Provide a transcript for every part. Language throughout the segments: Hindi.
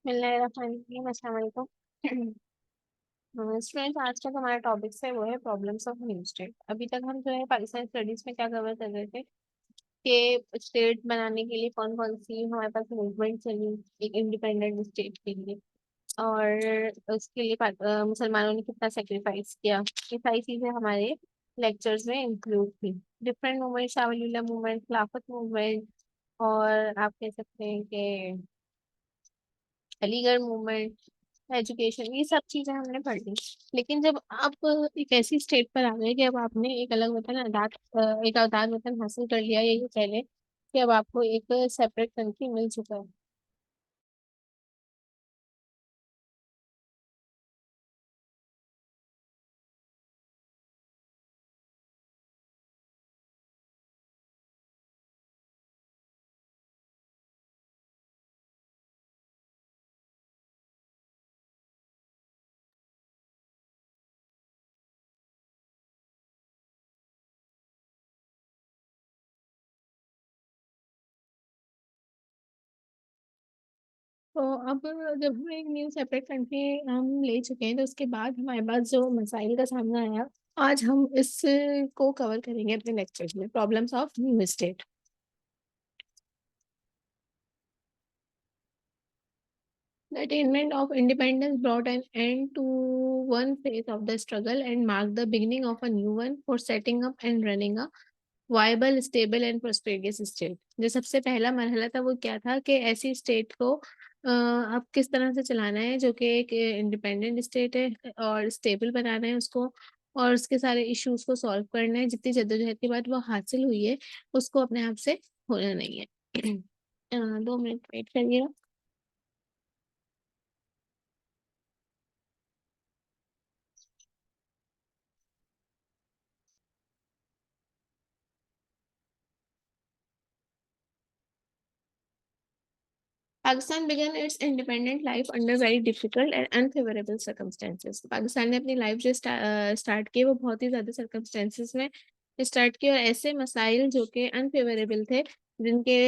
बिस्मिल्लाहिर्रहमानिर्रहीम, अस्सलाम वालेकुम। स्टूडेंट्स, आज का जो हमारा टॉपिक है वो है प्रॉब्लम्स ऑफ न्यू स्टेट। अभी तक हम जो है पाकिस्तान स्टडीज में क्या कवर कर रहे थे कि स्टेट बनाने के लिए कौन कौन सी हमारे पास मूवमेंट चली एक इंडिपेंडेंट स्टेट के लिए, और उसके लिए मुसलमानों ने कितना सेक्रीफाइस किया। ये सारी चीजें हमारे लेक्चर्स में इंक्लूड थी। डिफरेंट मूवमेंट, शाहवलीला मूवमेंट, खिलाफत मूवमेंट, और आप कह सकते हैं कि अलीगढ़ मूवमेंट, एजुकेशन, ये सब चीजें हमने पढ़ ली। लेकिन जब आप एक ऐसी स्टेट पर आ गए कि अब आपने एक अलग वतन एक आजाद वतन हासिल कर लिया, यही पहले कि अब आपको एक सेपरेट कंट्री मिल चुका है। तो अब जब हम एक न्यू सेपरेट कंट्री हम ले चुके हैं, तो उसके बाद हमारे पास जो मसाइल का सामना आया, आज हम इसको कवर करेंगे अपने लेक्चर्स में, problems of new state. The attainment of independence brought an end to one phase of the struggle and marked the beginning of a new one for setting up and running a viable, stable and prosperous state. जो सबसे पहला मरहला था वो क्या था कि ऐसी स्टेट को आप किस तरह से चलाना है जो कि एक इंडिपेंडेंट स्टेट है, और स्टेबल बनाना है उसको, और उसके सारे इश्यूज को सॉल्व करना है। जितनी जद्दोजहद के बाद वो हासिल हुई है, उसको अपने आप से होना नहीं है। 2 मिनट वेट करिएगा। Pakistan began its independent life under very difficult and unfavorable circumstances। Pakistan ने अपनी लाइफ जो स्टार्ट की वो बहुत ही ज़्यादा सर्कमस्टेंसेस में स्टार्ट की, और ऐसे मसाइल जो कि अनफेवरेबल थे, जिनके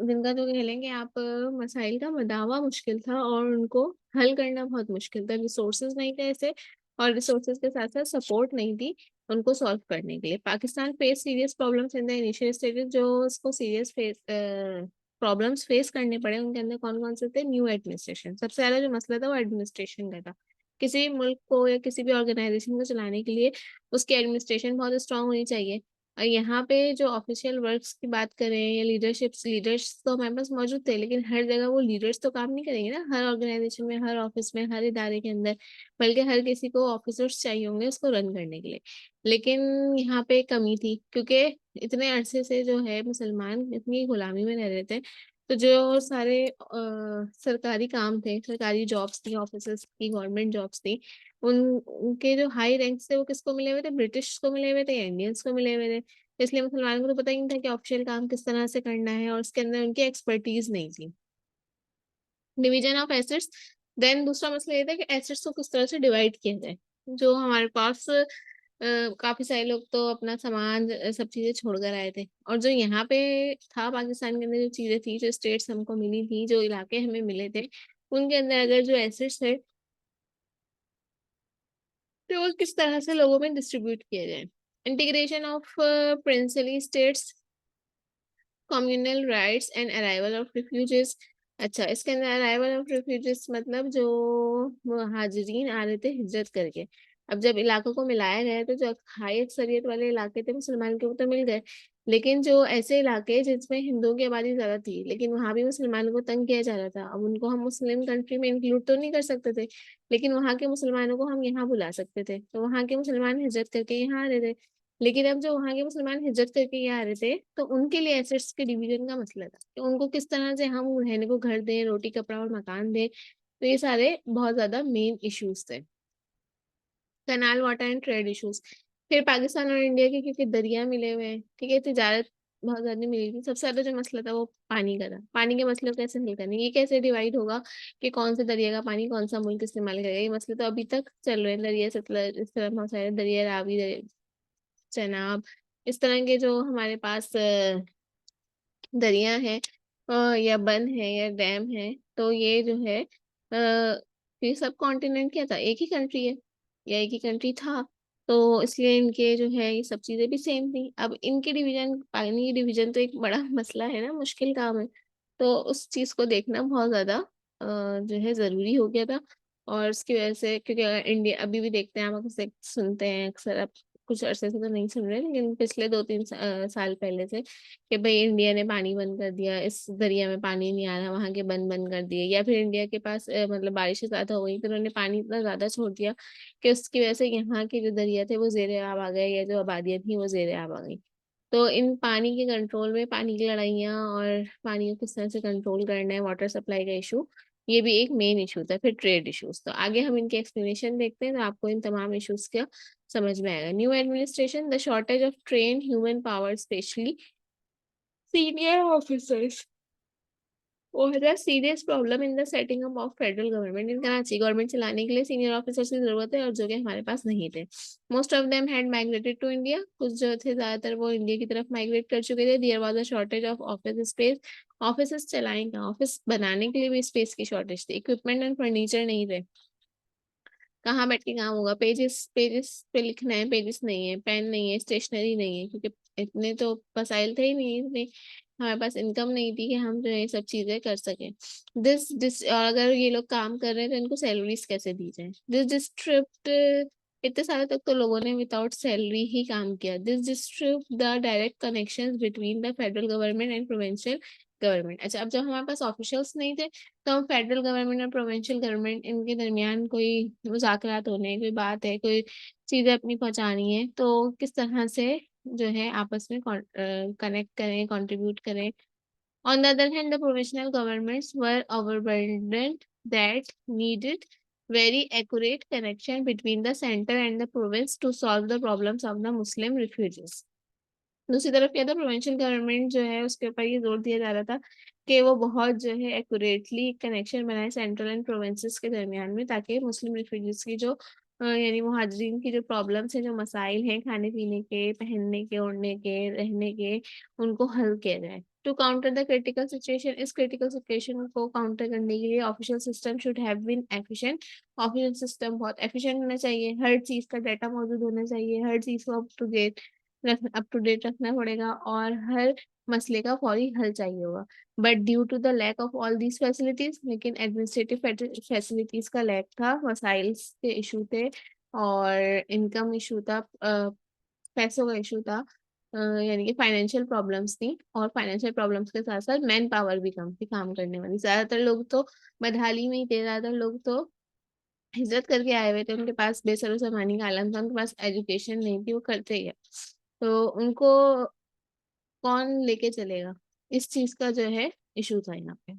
जिनका जो कह लेंगे आप मसाइल का मदावा मुश्किल था, और उनको हल करना बहुत मुश्किल था। रिसोर्सेज नहीं थे ऐसे, और रिसोर्सेज के साथ साथ सपोर्ट नहीं थी उनको सॉल्व करने के लिए। Pakistan face serious problems in the initial stages. जो उसको सीरियस फेस प्रॉब्लम्स फेस करने पड़े, उनके अंदर कौन कौन से थे? New administration. सबसे पहला जो मसला था वो एडमिनिस्ट्रेशन का था। किसी भी मुल्क को या किसी भी ऑर्गेनाइजेशन को चलाने के लिए उसकी एडमिनिस्ट्रेशन बहुत स्ट्रांग होनी चाहिए। और यहाँ पे जो ऑफिशियल वर्क्स की बात करें या लीडरशिप्स, लीडर्स तो हमारे पास मौजूद थे, लेकिन हर जगह वो लीडर्स तो काम नहीं करेंगे ना, हर ऑर्गेनाइजेशन में, हर ऑफिस में, हर इदारे के अंदर। बल्कि हर किसी को ऑफिसर्स चाहिए होंगे उसको रन करने के लिए। लेकिन यहाँ पे कमी थी, क्योंकि इतने अरसे से जो है मुसलमान इतनी गुलामी में रह रहे थे। तो जो सारे सरकारी काम थे, सरकारी जॉब्स थी, ऑफिसर्स की, गवर्नमेंट जॉब्स थी, उनके जो हाई रैंक्स थे वो किसको मिले हुए थे? ब्रिटिश को मिले हुए थे या इंडियंस को मिले हुए थे। इसलिए मुसलमानों को तो पता ही नहीं था कि ऑफिशियल काम किस तरह से करना है, और उसके अंदर उनकी एक्सपर्टीज नहीं थी। Division of assets. देन दूसरा मसला ये था कि एसेट्स को किस तरह से डिवाइड किया जाए। जो हमारे पास काफी सारे लोग तो अपना सामान सब चीजें छोड़कर आए थे, और जो यहाँ पे था पाकिस्तान के अंदर, जो चीजें थी, जो स्टेट्स हमको मिली थी, जो इलाके हमें मिले थे, उनके अंदर अगर जो एसेट्स थे तो वो किस तरह से लोगों में डिस्ट्रीब्यूट किया जाए। Integration of princely states, communal riots and arrival of refugees. अच्छा, इसके अंदर अराइवल ऑफ रिफ्यूजीज मतलब जो मुहाजिरीन आ रहे थे हिजरत करके। अब जब इलाकों को मिलाया गया तो जो हाई अक्सरियत वाले इलाके थे मुसलमान के, वो तो मिल गए। लेकिन जो ऐसे इलाके जिसमें हिंदुओं की आबादी ज्यादा थी, लेकिन वहां भी मुसलमानों को तंग किया जा रहा था, अब उनको हम मुस्लिम कंट्री में इंक्लूड तो नहीं कर सकते थे, लेकिन वहां के मुसलमानों को हम यहाँ बुला सकते थे। तो वहां के मुसलमान हिजरत करके यहाँ आ रहे थे। लेकिन अब जो वहां के मुसलमान हिजरत करके यहाँ आ रहे थे, तो उनके लिए एसेट्स के डिवीजन का मसला था कि उनको किस तरह से हम रहने को घर दें, रोटी कपड़ा और मकान दें। तो ये सारे बहुत ज्यादा मेन इश्यूज थे। कनाल वाटर एंड ट्रेड इश्यूज। फिर पाकिस्तान और इंडिया के क्योंकि दरिया मिले हुए हैं, ठीक है, तिजारत बहुत ज्यादा मिली थी। सबसे ज्यादा जो मसला था वो पानी का था। पानी के मसले को कैसे हल करना है, ये कैसे डिवाइड होगा कि कौन से दरिया का पानी कौन सा मुल्क इस्तेमाल करेगा। ये मसले तो अभी तक चल रहे हैं। दरिया सतलज, इस तरह बहुत सारे दरिया, रावी, चनाब, इस तरह के जो हमारे पास दरिया है, या बंद है या डैम है, तो ये जो है ये सब कॉन्टिनेंट क्या था, एक ही कंट्री है या एक ही कंट्री था, तो इसलिए इनके जो है ये सब चीजें भी सेम थी। अब इनके डिवीजन, पानी की डिवीजन तो एक बड़ा मसला है ना, मुश्किल काम है। तो उस चीज को देखना बहुत ज्यादा जो है जरूरी हो गया था। और उसकी वजह से, क्योंकि अगर इंडिया अभी भी देखते हैं, हम अक्सर सुनते हैं, अक्सर अब कुछ अरसे से तो नहीं सुन रहे, लेकिन पिछले 2-3 साल पहले से, कि भाई इंडिया ने पानी बंद कर दिया, इस दरिया में पानी नहीं आ रहा, वहां के बंद बंद कर दिए, या फिर इंडिया के पास मतलब बारिशें ज्यादा हो गई, फिर उन्होंने पानी इतना ज्यादा छोड़ दिया कि उसकी वजह से यहाँ के जो दरिया थे वो जेर आब आ गए, या जो आबादियां थी वो जेर आब आ गई। तो इन पानी के कंट्रोल में, पानी की लड़ाइयाँ और पानी को किस तरह से कंट्रोल करना है, वाटर सप्लाई का इशू, ये भी एक मेन इशू था। फिर ट्रेड इश्यूज, तो आगे हम इनके एक्सप्लेनेशन देखते हैं, तो आपको इन तमाम इश्यूज का समझ में आएगा। New administration, the shortage of train human power, specially senior officers was a serious problem in the setting up of federal government in Karachi. Government चलाने के लिए सीनियर ऑफिसर्स की जरूरत है, और जो कि हमारे पास नहीं थे। Most of them had migrated to India, कुछ जो थे ज्यादातर वो इंडिया की तरफ माइग्रेट कर चुके थे। There was a shortage of office space, office चलाएंगे, ऑफिस बनाने के लिए भी स्पेस की शॉर्टेज थी। इक्विपमेंट एंड फर्नीचर नहीं थे, कहाँ बैठ के काम होगा, पेजेस पेजेस पे लिखना है, पेजेस नहीं है, पेन नहीं है, स्टेशनरी नहीं है, क्योंकि इतने तो वसाइल थे ही नहीं, इतने हमारे पास इनकम नहीं थी कि हम जो है ये सब चीजें कर सकें। दिस दिस और अगर ये लोग काम कर रहे हैं तो इनको सैलरीज कैसे दी जाए। दिस डिस्ट्रिप्ट, इतने सालों तक तो लोगों ने विदाउट सैलरी ही काम किया। This disrupted the direct connections between the federal government and provincial government. अच्छा, अब जब हमारे पास ऑफिशियल्स नहीं थे, तो हम फेडरल गवर्नमेंट और प्रोविंशियल गवर्नमेंट, इनके दरमियान कोई मुज़ाकरात होने, कोई बात है, कोई चीज़ें अपनी पहुंचानी है, तो किस तरह से जो है आपस में कनेक्ट करें, कंट्रीब्यूट करें। On the other hand, the provincial governments were overburdened that needed very accurate connection between the center and the province to solve the problems of the Muslim refugees. दूसरी तरफ क्या था, प्रोविंशियल गवर्नमेंट जो है उसके ऊपर ये जोर दिया जा रहा था कि वो बहुत जो है एक्यूरेटली कनेक्शन बनाए सेंट्रल एंड प्रोविंसेस के दरमियान में, ताकि मुस्लिम रिफ्यूजीज की जो यानी मुहाजिरीन की जो प्रॉब्लम्स हैं, जो मसाइल हैं, खाने पीने के, पहनने के, ओढ़ने के, रहने के, उनको हल किया जाए। To counter the critical situation, इस क्रिटिकल सिचुएशन को काउंटर करने के लिए official system should have been efficient. Official system बहुत एफिशिएंट होना चाहिए, हर चीज का डाटा मौजूद होना चाहिए, हर चीज को अप टू डेट रखना पड़ेगा, और हर मसले का फौरी हल चाहिए होगा। But due to the lack of all these facilities, लेकिन एडमिनिस्ट्रेटिव फैसिलिटीज का लैक था, वसाइल्स के इशू थे, और इनकम इशू था, पैसों का इशू था, यानी कि फाइनेंशियल प्रॉब्लम्स थी, और फाइनेंशियल प्रॉब्लम्स के साथ साथ मैन पावर भी कम थी काम करने वाली। ज्यादातर लोग तो बदहाली में ही थे, ज्यादातर लोग तो हिजरत करके आए हुए थे, उनके पास बेसरो सामानी का आलम था, उनके पास एजुकेशन नहीं थी, वो करते ही है, तो उनको कौन लेके चलेगा, इस चीज का जो है इशू था यहाँ पे।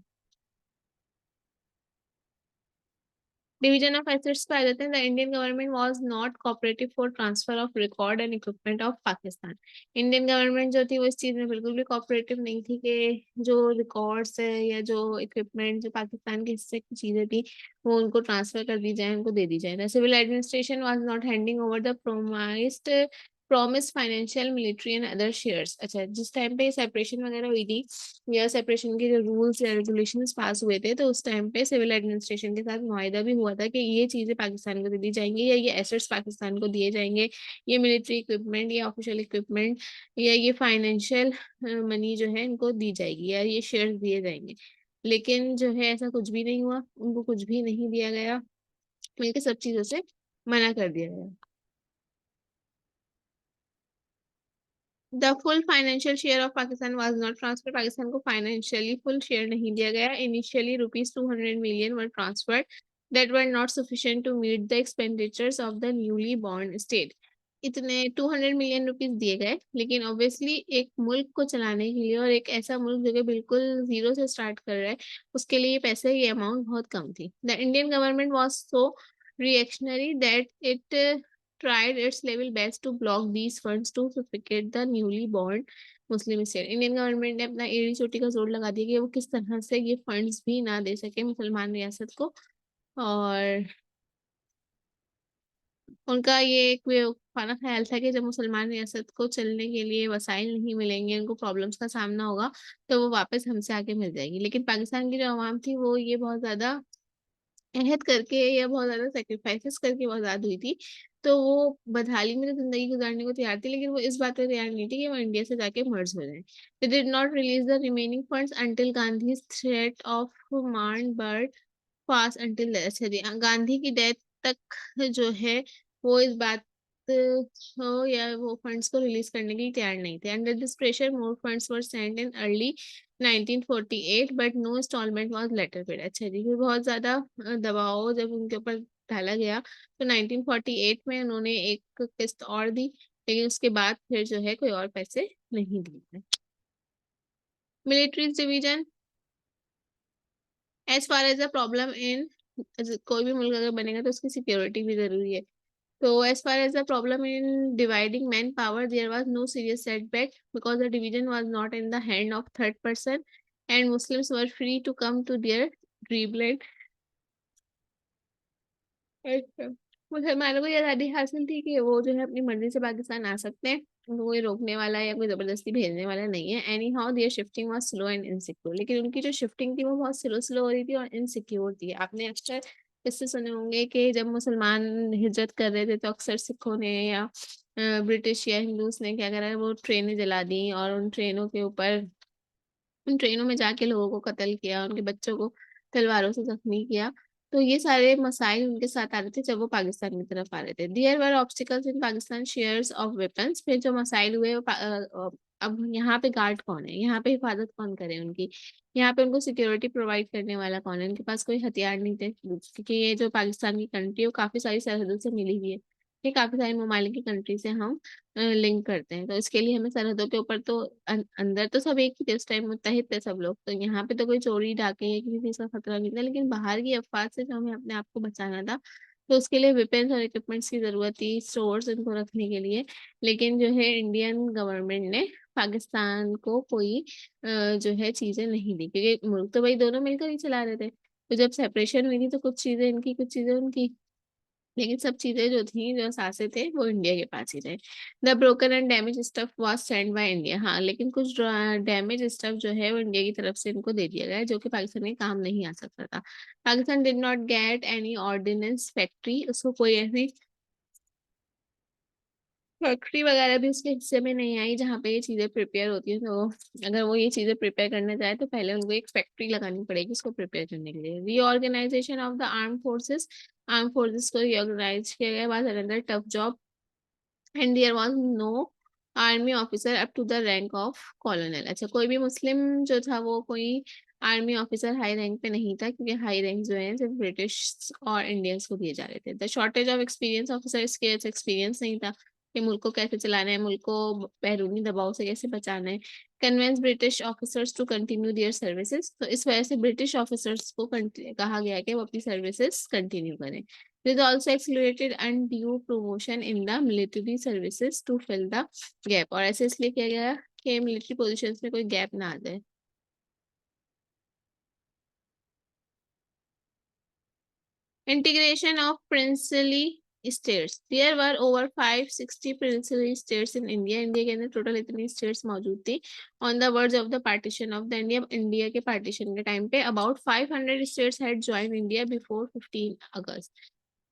डिवीजन ऑफ एसेट्स पे आ जाते हैं। The Indian government was not cooperative for transfer of record and equipment of Pakistan. Indian government जो थी वो इस चीज में बिल्कुल भी कोऑपरेटिव नहीं थी कि जो रिकॉर्ड्स है या जो इक्विपमेंट जो पाकिस्तान के हिस्से की चीजें थी वो उनको ट्रांसफर कर दी जाए, उनको दे दी जाए। The civil administration was not handing over the promise financial, military and other shares. अच्छा, जिस टाइम पे सेपरेशन वगैरह हुई थी, या सेपरेशन के जो रूल्स या रेगुलेशंस पास हुए थे, तो उस टाइम पे सिविल एडमिनिस्ट्रेशन के साथ मुआहदा भी हुआ था कि ये चीजें पाकिस्तान को दे दी जाएंगी, या ये एसेट्स पाकिस्तान को दिए जाएंगे, ये मिलिट्री इक्विपमेंट या ऑफिशियल इक्विपमेंट या ये फाइनेंशियल मनी जो है इनको दी जाएगी, या ये शेयर दिए जाएंगे। लेकिन जो है ऐसा कुछ भी नहीं हुआ, उनको कुछ भी नहीं दिया गया, बल्कि सब चीजों से मना कर दिया गया। The full financial share of Pakistan was not transfer, Pakistan को फाइनेंशियली फुल शेयर नहीं दिया गया। Initially ₹200 million were transferred that were not sufficient to meet the expenditures of the newly born state. इतने ₹200 million दिए गए, लेकिन ऑब्वियसली एक मुल्क को चलाने के लिए, और एक ऐसा मुल्क जो कि बिल्कुल जीरो से स्टार्ट कर रहा है, उसके लिए पैसे, ये अमाउंट बहुत कम थी। The Indian government was so reactionary that it tried its level best to block these funds to suffocate the newly born Muslim state. Indian government ने अपना एड़ी चोटी का जोर लगा दिया कि वो किस तरह से ये फंड्स भी ना दे सके मुसलमान रियासत को, और उनका ये एक खाना ख्याल था कि जब मुसलमान रियासत को चलने के लिए वसाइल नहीं मिलेंगे, उनको प्रॉब्लम्स का सामना होगा, तो वो वापस हमसे आके मिल जाएगी। लेकिन पाकिस्तान की जो आवाम थी वो ये बहुत ज्यादा अहद करके या बहुत ज़्यादा सैक्रिफाइसेस करके वो आज़ाद हुई थी। तो वो बदहाली में तो ज़िंदगी गुज़ारने को तैयार थी, लेकिन वो इस बात पे तैयार नहीं थी कि वो इंडिया से जाके मर्ज हो जाएँ। They did not release the remaining funds until Gandhi's threat of मार्न बर्ड फास्ट अंटिल अच्छा जी गांधी की डेथ तक जो है वो इस बात हो या वो फंड्स को रिलीज करने के लिए तैयार नहीं थे। Under this pressure more funds were sent in early 1948 but no instalment was later paid. अच्छा जी फिर बहुत ज्यादा दबाव जब उनके ऊपर डाला गया तो 1948 में उन्होंने एक किस्त और दी, लेकिन उसके बाद फिर जो है कोई और पैसे नहीं दिए। Military division as far as a problem in कोई भी मुल्क अगर बनेगा तो उसकी सिक्योरिटी भी जरूरी है। So as far as the problem in dividing manpower, there was no serious setback because the division was not in the hand of third person and Muslims were free to come to their dreamland। अच्छा। मुसलमानों को ये आज़ादी हासिल थी कि वो जो है अपनी मर्जी से पाकिस्तान आ सकते हैं, उनको कोई रोकने वाला या कोई जबरदस्ती भेजने वाला नहीं है। Anyhow there shifting was slow and insecure, लेकिन उनकी जो शिफ्टिंग थी वो बहुत स्लो स्लो हो रही थी और इनसिक्योर थी। आपने अक्सर इससे सुने होंगे कि जब मुसलमान हिजरत कर रहे थे तो अक्सर सिखों ने या ब्रिटिश या हिंदूस ने क्या करा, वो ट्रेनें जला दी और उन ट्रेनों के ऊपर उन ट्रेनों में जाके लोगों को कत्ल किया, उनके बच्चों को तलवारों से जख्मी किया। तो ये सारे मसाइल उनके साथ आ रहे थे जब वो पाकिस्तान की तरफ आ रहे थे। There were obstacles in Pakistan shares of weapons. फिर जो मसाइल हुए वो अब यहाँ पे गार्ड कौन है, यहाँ पे हिफाजत कौन करे उनकी, यहाँ पे उनको सिक्योरिटी प्रोवाइड करने वाला कौन है। उनके पास कोई हथियार नहीं थे क्योंकि ये जो पाकिस्तान की कंट्री है वो काफी सारी सरहदों से मिली हुई है। ये काफी सारी ममालिक की कंट्री से हम लिंक करते हैं, तो इसके लिए हमें सरहदों के ऊपर तो अंदर तो सब एक ही थे उस टाइम, मुत्तहिद थे सब लोग, तो यहाँ पे तो कोई चोरी डाके या किसी चीज का खतरा नहीं था, लेकिन बाहर की अफवाह से जो हमें अपने आप को बचाना था तो उसके लिए वेपन्स और इक्विपमेंट्स की जरूरत थी, स्टोर्स इनको रखने के लिए। लेकिन जो है इंडियन गवर्नमेंट ने पाकिस्तान को कोई जो है चीजें नहीं दी, क्योंकि मुल्क तो भाई दोनों मिलकर ही चला रहे थे। तो जब सेपरेशन हुई थी तो कुछ चीजें इनकी कुछ चीजें उनकी, लेकिन सब चीजें जो थी जो सासे थे वो इंडिया के पास ही थे। The broken and damage stuff was send by India. हाँ लेकिन कुछ डैमेज स्टफ जो है वो इंडिया की तरफ से इनको दे दिया गया है जो कि पाकिस्तान में काम नहीं आ सकता था। Pakistan did not get any ordnance factory, उसको कोई ऐसी फैक्ट्री वगैरह भी उसके हिस्से में नहीं आई जहाँ पे ये चीजें प्रिपेयर होती है। तो अगर वो ये चीजें प्रिपेयर करने जाए तो पहले उनको एक फैक्ट्री लगानी पड़ेगी इसको प्रिपेयर करने के लिए। Reorganisation of the arm forces, arm forces को रीऑर्गेनाइज किया गया was another tough job and there was no army officer up to the rank of colonel. अच्छा कोई भी मुस्लिम जो था वो कोई आर्मी ऑफिसर हाई रैंक पे नहीं था, क्योंकि हाई रैंक जो है सिर्फ ब्रिटिश और इंडियंस को दिए जा रहे थे। The shortage of experience officers के एक्सपीरियंस नहीं था कि मुल्क को कैसे चलाना है, मुल्क को बैरूनी दबाव से कैसे बचाना है। Convince British officers to continue their services, तो इस वजह से ब्रिटिश ऑफिसर्स को कहा गया कि वो अपनी सर्विसेज कंटिन्यू करें। There is also accelerated undue promotion in the military services to fill the gap, और ऐसे इसलिए किया गया कि मिलिट्री पोजीशंस में कोई गैप ना आ जाए। Integration of princely states, there were over 560 princely states in India। India के अंदर टोटल इतनी states मौजूद थी। On the verge of the partition of the India, India के पार्टीशन के टाइम पे about 500 states had joined India before 15 अगस्त।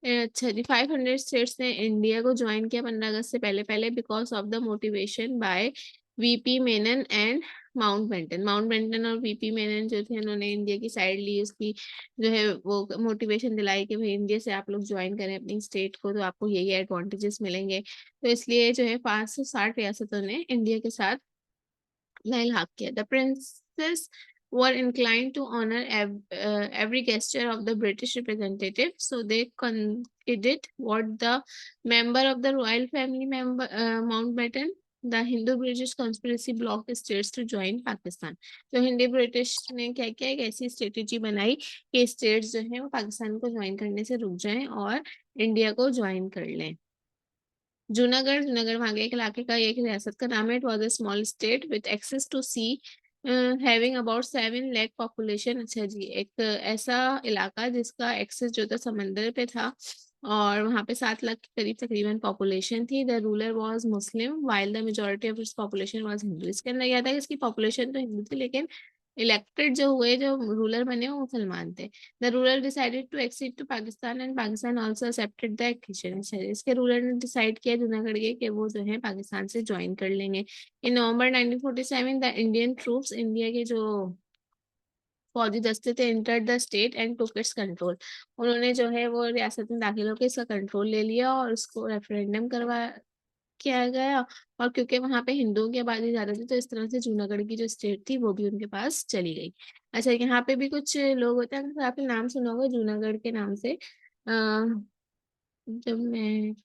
अच्छा जी 500 स्टेट्स ने इंडिया को ज्वाइन किया 15 अगस्त से पहले पहले because of the motivation by VP Menon and Mountbatten. Mountbatten और वीपी मेनन जो थे उन्होंने इंडिया की साइड ली, उसकी जो है वो मोटिवेशन दिलाई कि भाई इंडिया से आप लोग ज्वाइन करें अपनी स्टेट को तो आपको यही एडवांटेजेस मिलेंगे। तो इसलिए जो है 560 रियासतों ने इंडिया के साथ Lailhaq kiya। The princes were inclined to honor every gesture of the British representative, so they conceded what the member of the royal family member Mountbatten, the Hindu-British conspiracy blocked states to join Pakistan। तो हिंदी ब्रिटिश ने क्या किया, एक ऐसी स्ट्रेटेजी बनाई कि स्टेट्स जो है वो पाकिस्तान को ज्वाइन करने से रुक जाएं और इंडिया को ज्वाइन कर लें। जूनागढ़, जूनागढ़ वहाँ के एक इलाके का एक रियासत का नाम है। It was a small state with access to sea having about 7 lakh population. अच्छा जी एक ऐसा इलाका जिसका एक्सेस जो था समंदर पे था और वहाँ पे 7 लाख के करीब तकरीबन पॉपुलेशन थी। The ruler was Muslim while the majority of its population was Hindu. इसके अंदर यह था कि इसकी पॉपुलेशन तो हिंदू थी लेकिन इलेक्टेड जो हुए, जो रूलर बने वो मुसलमान थे। The ruler decided to accede to Pakistan and Pakistan also accepted the accession. इसके रूलर ने डिसाइड किया जूनागढ़ के कि वो जो है पाकिस्तान से ज्वाइन कर लेंगे। इन नवंबर 1947 द इंडियन ट्रूप्स, इंडिया के जो फौजी दस्ते थे, enter the state and took its control. उन्होंने जो है वो रियासत में दाखिल होकर इसका कंट्रोल ले लिया और उसको रेफरेंडम करवा किया गया। और क्योंकि वहां पे हिंदुओं की आबादी ज्यादा थी तो इस तरह से जूनागढ़ की जो स्टेट थी वो भी उनके पास चली गई। अच्छा, यहाँ पे भी कुछ लोग होते हैं, अगर आपने नाम सुना होगा जूनागढ़ के नाम से। जब मैं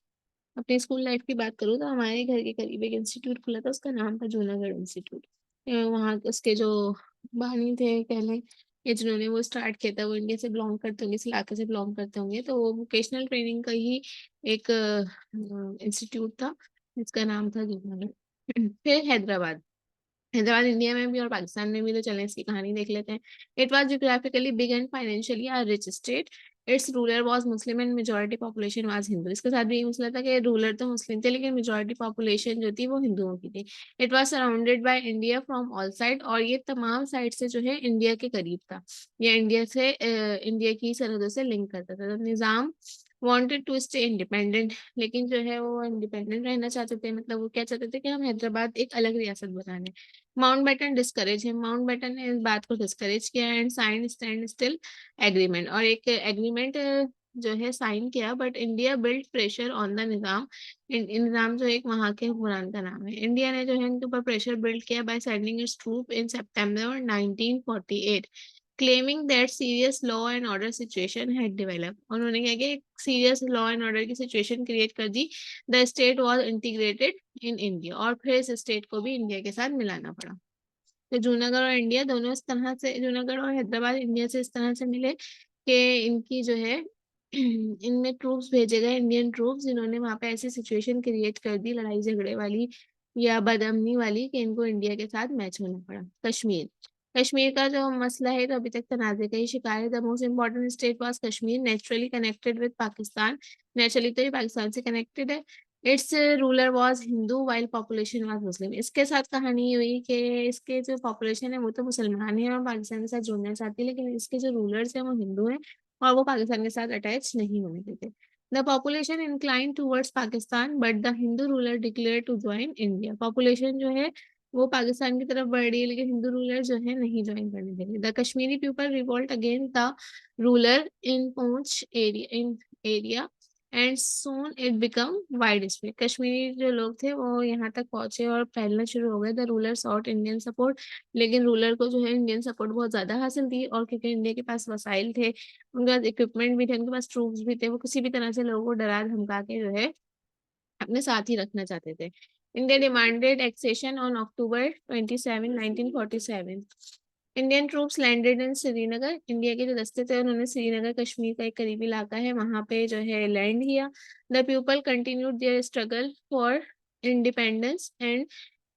अपनी स्कूल लाइफ की बात करूँ तो हमारे घर के करीब एक इंस्टीट्यूट खुला था, उसका नाम था जूनागढ़ इंस्टीट्यूट। वहाँ उसके जो बानी थे कह लें, या जिन्होंने वो स्टार्ट किया था, वो इंडिया से बिलोंग करते होंगे, इस इलाके से बिलोंग करते होंगे, तो वो वोकेशनल ट्रेनिंग का ही एक इंस्टीट्यूट था जिसका नाम था जूनागढ़। फिर हैदराबाद। हैदराबाद इंडिया में भी और पाकिस्तान में भी, तो चलें इसकी कहानी देख लेते हैं। It was geographically big and financially a rich state. It's ruler was Muslim and majority population was Hindu. इसके साथ भी यही मसला था कि रूलर तो मुस्लिम थे लेकिन मेजोरिटी पॉपुलेशन जो थी वो हिंदुओं की थी। It was surrounded by India from all side, और ये तमाम साइड से जो है इंडिया के करीब था, या इंडिया से इंडिया की सरहदों से लिंक करता था। तो निज़ाम wanted टू स्टे इंडिपेंडेंट, लेकिन जो है वो इंडिपेंडेंट रहना चाहते थे, मतलब वो क्या चाहते थे कि हम हैदराबाद एक अलग रियासत बना लें। माउंटबेटन डिस्करेज है, माउंटबेटन ने इस बात को डिस्करेज किया and sign standstill agreement, और एक एग्रीमेंट जो है साइन किया। But India build pressure on the Nizam. Nizam जो एक वहाँ के हुक्मरान का नाम है। इंडिया ने जो है इनके ऊपर प्रेशर बिल्ड किया by sending its troop in September 1948, claiming that serious law and order situation had develop. उन्होंने क्या किया, एक सीरियस लॉ एंड ऑर्डर की सिचुएशन क्रिएट कर दी। The state was integrated in India, और फिर इस स्टेट को भी इंडिया के साथ मिलाना पड़ा। तो जूनागढ़ और इंडिया दोनों इस तरह से, जूनागढ़ और हैदराबाद इंडिया से इस तरह से मिले कि इनकी जो है इनमें ट्रूप्स भेजे गए, इंडियन ट्रूप्स, जिन्होंने वहां पे ऐसी सिचुएशन क्रिएट कर दी लड़ाई झगड़े वाली या बदअमनी वाली कि इनको इंडिया के साथ मैच होना पड़ा। कश्मीर। कश्मीर का जो मसला है तो अभी तक तनाज़े का ही शिकार है। The most important state was Kashmir, naturally connected with Pakistan. Naturally तो ये पाकिस्तान से कनेक्टेड है। Its ruler was Hindu while population was Muslim. इसके साथ कहानी ये हुई कि इसके जो पॉपुलेशन है वो तो मुसलमान है और पाकिस्तान के साथ जुड़ना चाहती है, लेकिन इसके जो रूलर्स हैं वो हिंदू हैं और वो पाकिस्तान के साथ अटैच नहीं होने देते। The population incline towards Pakistan but the Hindu ruler declare to join India. Population जो है वो पाकिस्तान की तरफ बढ़ रही है लेकिन हिंदू रूलर जो है नहीं ज्वाइन करने देंगे। The Kashmiri people revolt against the ruler in Poonch area and soon it become wide spread. Kashmiri जो लोग थे वो यहाँ तक पहुंचे और फैलना शुरू हो गए। The ruler sought Indian support, लेकिन रूलर को जो है इंडियन सपोर्ट बहुत ज्यादा हासिल थी, और क्योंकि इंडिया के पास वसाइल थे, उनके पास इक्विपमेंट भी थे, उनके पास ट्रूप्स भी थे, वो किसी भी तरह से लोगों को डरा धमका के जो है अपने साथ ही रखना चाहते थे। India demanded accession on October 27, 1947। Indian troops landed in Srinagar. India के जो दस्ते थे उन्होंने श्रीनगर, कश्मीर का एक करीबी इलाका है, वहां पे जो है लैंड किया। The people continued their struggle for independence and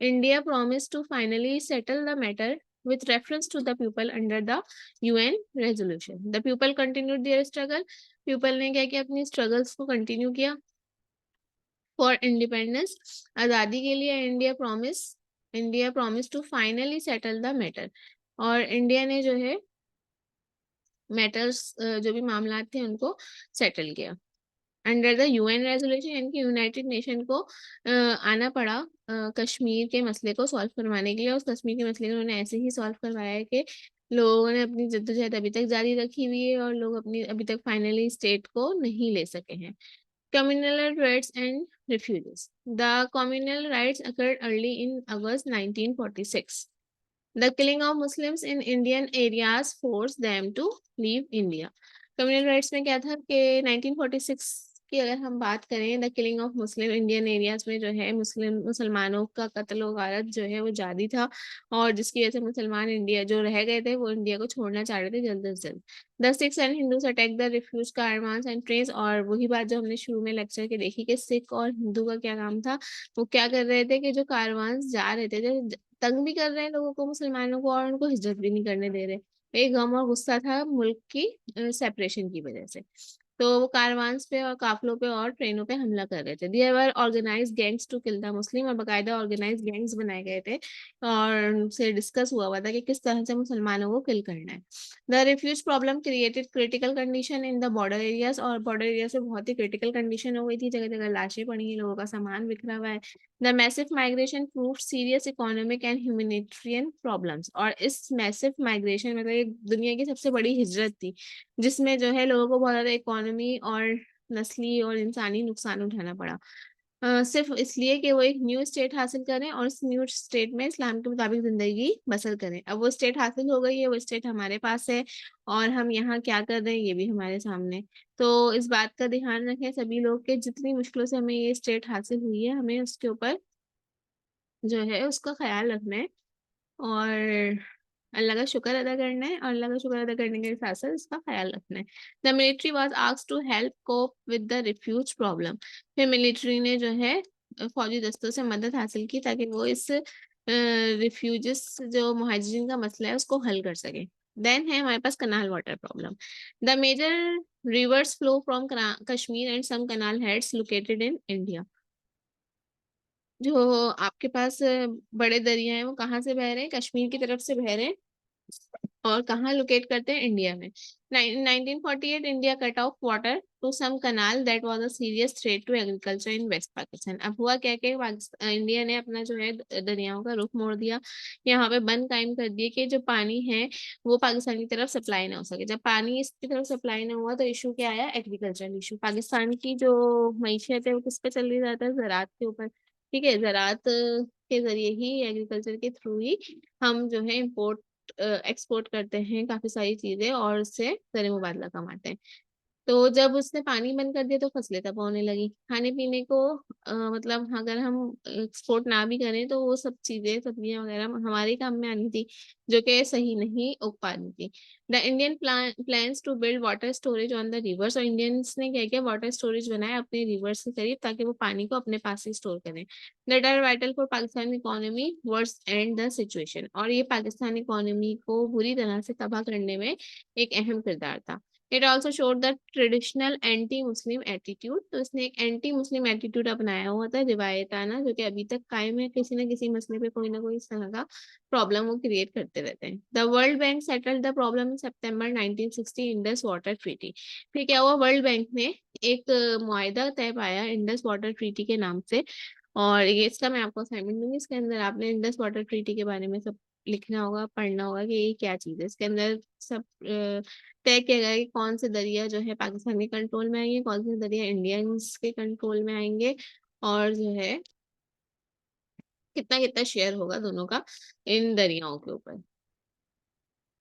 India promised to finally settle the matter with reference to the people under the UN resolution. The people continued their struggle. People ने क्या किया, अपनी स्ट्रगल्स को कंटिन्यू किया फॉर इंडिपेंडेंस, आज़ादी के लिए। India promise to finally settle the matter, और इंडिया ने जो है मैटर्स, जो भी मामला थे उनको सेटल किया अंडर द यूएन रेजोल्यूशन। यानी कि यूनाइटेड नेशन को आना पड़ा कश्मीर के मसले को सॉल्व करवाने के लिए। उस कश्मीर के मसले को उन्होंने ऐसे ही सॉल्व करवाया है कि लोगों ने अपनी जद्दोजहद अभी तक जारी रखी हुई है और लोग अपनी अभी तक फाइनली स्टेट को नहीं ले सके हैं। Communal rights and refugees. The communal rights occurred early in August 1946. The killing of Muslims in Indian areas forced them to leave India. Communal riots में क्या था कि 1946 की अगर हम बात करें, the killing of Muslim Indian areas में जो है मुसलमानों का कत्ल व गारत जो है वो जारी था, और जिसकी वजह से मुसलमान इंडिया जो रह गए थे वो इंडिया को छोड़ना चाह रहे थे जल्द से जल्द। The Sikhs and Hindus attack the refugee caravans and trains. और वही बात जो हमने शुरू में लेक्चर के देखी कि सिख और हिंदू का क्या काम था, वो क्या कर रहे थे कि जो कारवांस जा रहे थे, जो तंग भी कर रहे हैं लोगों को, मुसलमानों को, और उनको हिजरत भी नहीं करने दे रहे। एक गम और गुस्सा था मुल्क की सेपरेशन की वजह से। तो वो कारवान्स पे और काफिलों पे और ट्रेनों पे हमला कर रहे थे। There were organised gangs to kill the Muslim, और बाकायदा ऑर्गेनाइज्ड गैंग्स बनाए गए थे और उनसे डिस्कस हुआ था कि किस तरह से मुसलमानों को किल करना है। The refugee problem created critical condition in the border areas, और बॉर्डर एरिया से बहुत ही क्रिटिकल कंडीशन हो गई थी, जगह जगह लाशें पड़ी हैं, लोगों का सामान बिखरा हुआ है। The massive migration prove serious economic and humanitarian problems, और इस मैसिव माइग्रेशन मतलब एक दुनिया की सबसे बड़ी हिजरत थी, जिसमें जो है लोगों को बहुत ज्यादा इकोनॉमी और नस्ली और इंसानी नुकसान उठाना पड़ा, सिर्फ इसलिए कि वो एक न्यू स्टेट हासिल करें और उस न्यू स्टेट में इस्लाम के मुताबिक जिंदगी बसर करें। अब वो स्टेट हासिल हो गई है, वो स्टेट हमारे पास है, और हम यहाँ क्या कर रहे हैं ये भी हमारे सामने। तो इस बात का ध्यान रखें सभी लोग के, जितनी मुश्किलों से हमें ये स्टेट हासिल हुई है, हमें उसके ऊपर जो है उसका ख्याल रखना है, और अल्लाह का शुक्र अदा करना है, और अल्लाह का शुक्र अदा करने के साथ साथ इसका ख्याल रखना है। The military was asked to help cope with the refugee problem, फिर मिलिट्री ने जो है फौजी दस्तों से मदद हासिल की ताकि वो इस रिफ्यूजिस जो मुहाजिरीन का मसला है उसको हल कर सके। देन है हमारे पास canal water problem. The major rivers flow from Kashmir and some canal heads located in India. जो आपके पास बड़े दरिया हैं वो कहाँ से बह रहे हैं? कश्मीर की तरफ से बह रहे हैं, और कहाँ लोकेट करते हैं? इंडिया में। 1948 India cut off water to some canal that was a serious threat to agriculture in West Pakistan. अब हुआ क्या कि इंडिया ने अपना जो है दरियाओं का रुख मोड़ दिया, यहाँ पे बंद कायम कर दिए कि जो पानी है वो पाकिस्तान की तरफ सप्लाई ना हो सके। जब पानी इसकी तरफ सप्लाई ना हुआ तो इशू क्या आया? Agriculture issue. पाकिस्तान की जो मीशत है वो किस पे चली जाता है? ज़राअत के ऊपर। ठीक है, ज़राअत के जरिए ही, एग्रीकल्चर के थ्रू ही हम जो है इम्पोर्ट एक्सपोर्ट करते हैं काफी सारी चीजें, और उससे ज़र मुबादला कमाते हैं। तो जब उसने पानी बंद कर दिया तो फसलें तबाह होने लगी। खाने पीने को मतलब अगर हम एक्सपोर्ट ना भी करें तो वो सब चीजें, सब्जियां वगैरह हमारे काम में आनी थी, जो कि सही नहीं उग पा रही थी। The Indian plans to build water storage on the rivers, और इंडियंस ने क्या किया? वाटर स्टोरेज बनाया अपने रिवर्स के करीब, ताकि वो पानी को अपने पास ही स्टोर करें। That are vital for Pakistan economy worse and the situation, और ये पाकिस्तान इकोनॉमी को बुरी तरह से तबाह करने में एक अहम किरदार था। It also showed the traditional anti Muslim attitude, तो इसने एक एंटी मुस्लिम एटीट्यूड अपनाया हुआ था रिवायताना, जो कि अभी तक कायम है। किसी न किसी मसले पे कोई ना कोई इस तरह का प्रॉब्लम वो क्रिएट करते रहते हैं। The world bank settled the problem in September 1960 Indus water treaty. फिर क्या हुआ? वर्ल्ड बैंक ने एक मुआहिदा तय पाया इंडस वाटर ट्रीटी के नाम से, और ये इसका मैं आपको असाइनमेंट दूंगी। इसके अंदर आपने इंडस वाटर ट्रीटी के बारे में सब लिखना होगा, पढ़ना होगा कि ये क्या चीज़ है। इसके अंदर सब तय किया गया कि कौन से दरिया जो है पाकिस्तान के कंट्रोल में आएंगे, कौन से दरिया इंडियंस के कंट्रोल में आएंगे, और जो है कितना कितना शेयर होगा दोनों का इन दरियाओं के ऊपर।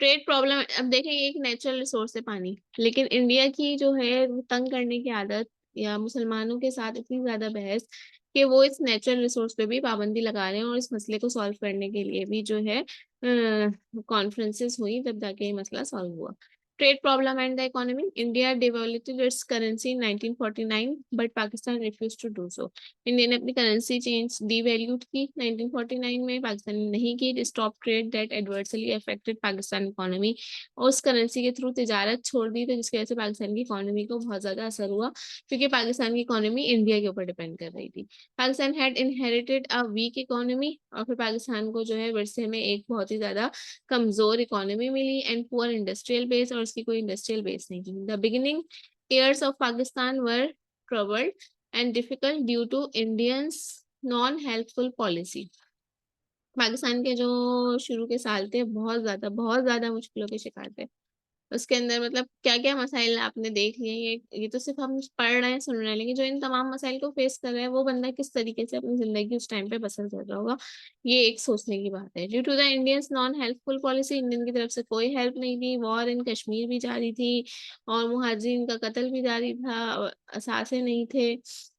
ट्रेड प्रॉब्लम, अब देखें ये एक नेचुरल रिसोर्स है पानी, लेकिन इंडिया की जो है वो तंग करने की आदत, या मुसलमानों के साथ इतनी ज्यादा बहस कि वो इस नेचुरल रिसोर्स पे भी पाबंदी लगा रहे हैं, और इस मसले को सॉल्व करने के लिए भी जो है कॉन्फ्रेंसेस हुई, तब जाके ये मसला सॉल्व हुआ। Trade problem and the economy. India devaluated its currency in 1949 but Pakistan refuse to do so. India ने अपनी करेंसी चेंज डीवैल्यूड की 1949 में, पाकिस्तान ने नहीं की। Stop trade that adversely affected Pakistan economy, और उस करेंसी के थ्रू तिजारत छोड़ दी, तो जिसकी वजह से पाकिस्तान की इकोनॉमी को बहुत ज्यादा असर हुआ, क्योंकि पाकिस्तान की इकोनॉमी इंडिया के ऊपर डिपेंड कर रही थी। Pakistan had inherited a weak economy, और फिर पाकिस्तान को जो है विरसे में एक बहुत ही ज्यादा कमजोर इकोनॉमी मिली, एंड पुअर इंडस्ट्रियल बेस, और उसकी कोई इंडस्ट्रियल बेस नहीं थी। The beginning years of Pakistan were troubled and difficult due to Indians non helpful policy. Pakistan के जो शुरू के साल थे बहुत ज्यादा मुश्किलों के शिकार थे। उसके अंदर मतलब क्या क्या मसाइल आपने देख लिए, ये तो सिर्फ हम पढ़ रहे हैं, सुन रहे हैं, लेकिन जो इन तमाम मसाइल को फेस कर रहे हैं वो बंदा किस तरीके से अपनी जिंदगी उस टाइम पे बसर कर रहा होगा, ये एक सोचने की बात है। Due to the Indians non helpful policy, Indian की तरफ से कोई हेल्प नहीं थी, वॉर इन कश्मीर भी जारी थी, और मुहाजिरीन का कत्ल भी जारी था, असासे नहीं थे,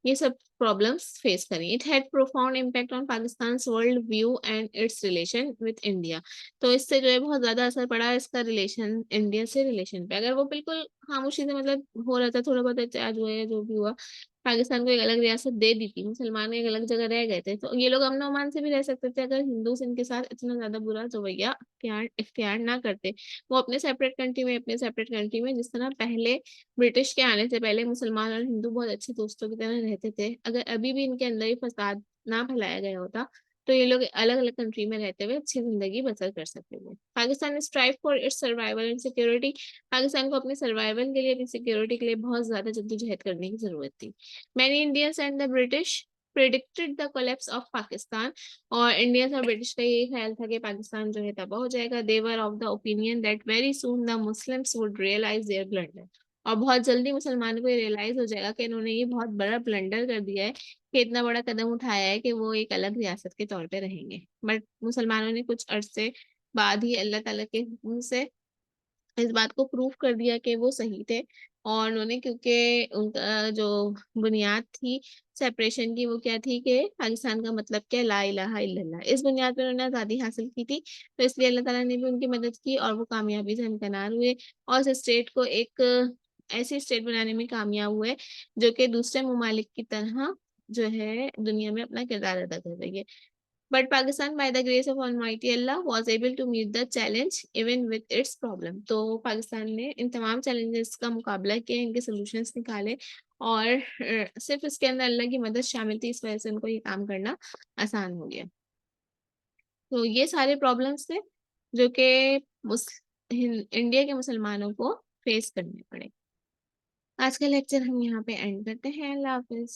ये सब प्रॉब्लम्स फेस करी। It had profound impact on Pakistan world view and it's relation with India, तो इससे जो है बहुत ज्यादा असर पड़ा है इसका रिलेशन, इंडिया से रिलेशन पे। अगर वो बिल्कुल खामोशी से मतलब हो रहा था, थोड़ा बहुत एहतजाज हुआ या जो भी हुआ, पाकिस्तान को एक अलग रियासत दे दी थी, मुसलमान एक अलग जगह रह गए थे, तो ये लोग अमन ओमान से भी रह सकते थे अगर हिंदूज इनके साथ इतना ज्यादा बुरा रवैया इख्तियार इख्तियार ना करते। वो अपने सेपरेट कंट्री में, अपने सेपरेट कंट्री में, जिस तरह पहले ब्रिटिश के आने से पहले मुसलमान और हिंदू बहुत अच्छे दोस्तों की तरह रहते थे, अगर अभी भी इनके अंदर ही फसाद ना फैलाया गया होता तो ये लोग अलग अलग कंट्री में रहते हुए अच्छी जिंदगी बसर कर सकते थे। Pakistan strive for its survival and security. Pakistan को अपने सर्वाइवल के लिए, अपनी सिक्योरिटी के लिए बहुत ज्यादा जद्दोजहद करने की जरूरत थी। Many Indians and the British predicted the collapse of Pakistan. और इंडियंस और ब्रिटिश का यही ख्याल था कि पाकिस्तान जो है तबाह हो जाएगा। They were of the opinion that very soon the Muslims would realise their blunder. और बहुत जल्दी मुसलमानों को ये रियलाइज हो जाएगा कि इन्होंने ये बहुत बड़ा ब्लंडर कर दिया है कि इतना बड़ा कदम उठाया है कि वो एक अलग रियासत के तौर पे रहेंगे। बट मुसलमानों ने कुछ अरसे बाद ही अल्लाह ताला के हुक्म से इस बात को प्रूव कर दिया कि वो सही थे। और उन्होंने, क्योंकि उनका जो बुनियाद थी सेपरेशन की, वो क्या थी कि पाकिस्तान का मतलब क्या, ला इलाहा इल्लल्लाह, इस बुनियाद पर उन्होंने आज़ादी हासिल की थी। तो इसलिए अल्लाह ताला ने भी उनकी मदद की और वो कामयाबी से हमकनार हुए और इस स्टेट को एक ऐसी स्टेट बनाने में कामयाब हुए जो कि दूसरे ममालिक की तरह जो है दुनिया में अपना किरदार अदा कर रही है। But Pakistan, by the grace of Almighty Allah, was able to meet the challenge even with its problem. तो पाकिस्तान ने इन तमाम चैलेंजेस का मुकाबला किया, इनके सॉल्यूशंस निकाले और सिर्फ इसके अंदर अल्लाह की मदद शामिल थी, इस वजह से उनको ये काम करना आसान हो गया। तो ये सारे प्रॉब्लम्स थे जो कि इंडिया के मुसलमानों को फेस करने पड़े। आज का लेक्चर हम यहाँ पे एंड करते हैं। अल्लाह हाफिज।